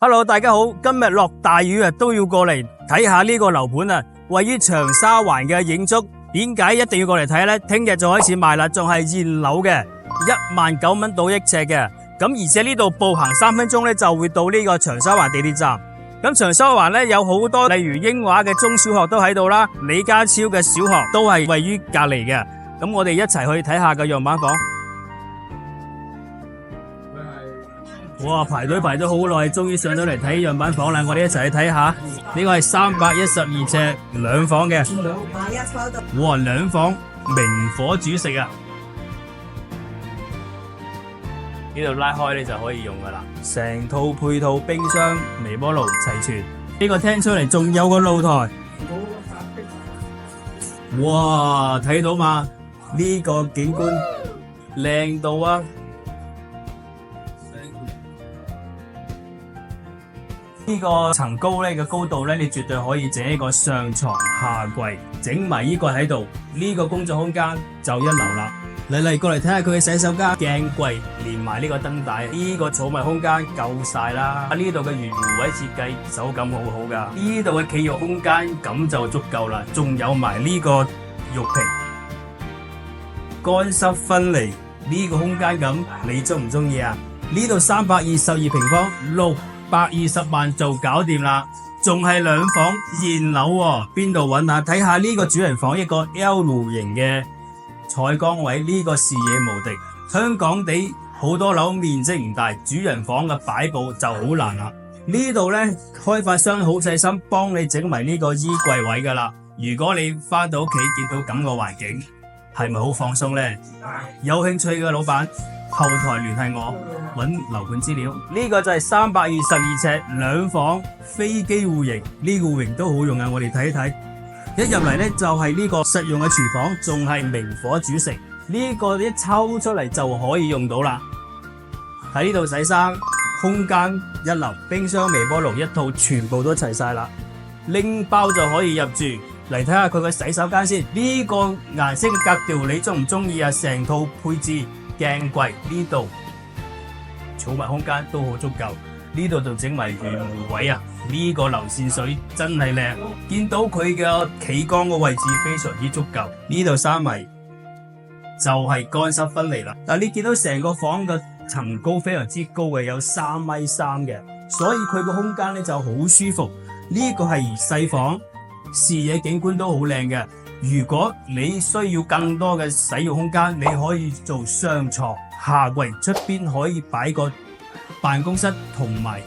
Hello， 大家好，今日落大雨啊，都要過嚟睇下呢個樓盤啊，位於長沙灣嘅映築。點解一定要過嚟睇呢？聽日就開始賣啦，仲係現樓嘅，19,000蚊到1尺嘅。咁而且呢度步行3分鐘呢就會到呢個長沙灣地鐵站。咁長沙灣呢有好多，例如英華嘅中小學都喺度啦，李家超嘅小學都係位於隔籬嘅。咁我哋一齊去睇下個樣板房。哇！排隊排咗好耐，終於上到嚟睇樣板房啦！我哋一齊去睇下，呢個係312尺兩房嘅。哇！兩房明火煮食啊！呢度拉開你就可以用噶啦，成套配套冰箱、微波爐齊全。呢個廳出嚟仲有個露台。哇！睇到嘛？呢個景觀靚到啊！呢個層高咧嘅高度咧，你絕對可以整一個上床下櫃，整埋呢個喺度，呢個工作空間就一流啦。嚟過嚟睇下佢嘅洗手間，鏡櫃連埋呢個燈帶，呢個儲物空間夠晒啦。呢度嘅圓弧位設計手感好好噶，呢度嘅企浴空間咁就足夠啦，仲有埋呢個浴屏，乾濕分離，呢個空間咁你中唔中意啊？呢度322平方，620萬就搞掂啦，仲係兩房現樓喎，邊度揾啊？睇下呢個主人房，一個 L 型嘅採光位，呢個視野無敵。香港地好多樓面積唔大，主人房嘅擺佈就好難啦。呢度呢，開發商好細心，幫你整埋呢個衣櫃位噶啦。如果你翻到屋企見到咁個環境，係咪好放鬆呢？有興趣嘅老闆，後台聯繫我，揾樓盤資料。呢個就係322尺兩房飛機戶型，呢個戶型都好用啊！我哋睇一睇，一入嚟呢，就係呢個實用嘅廚房，仲係明火煮食。呢個一抽出嚟就可以用到啦。喺呢度洗衫，空間一流，冰箱、微波爐一套全部都齊晒啦，拎包就可以入住。嚟睇下佢嘅洗手間先，呢個顏色嘅格調你中唔中意啊？成套配置，鏡櫃呢度儲物空間都好足夠，呢度就整埋圓弧位啊！呢個流線水真係靚，見到佢嘅企缸嘅位置非常之足夠，呢度3米就係乾濕分離啦。但你見到成個房嘅層高非常之高嘅，有3.3米嘅，所以佢個空間咧就好舒服。呢個係細房，視野景觀都好靚嘅。如果你需要更多嘅使用空間，你可以做上床下櫃，出邊可以擺個辦公室同埋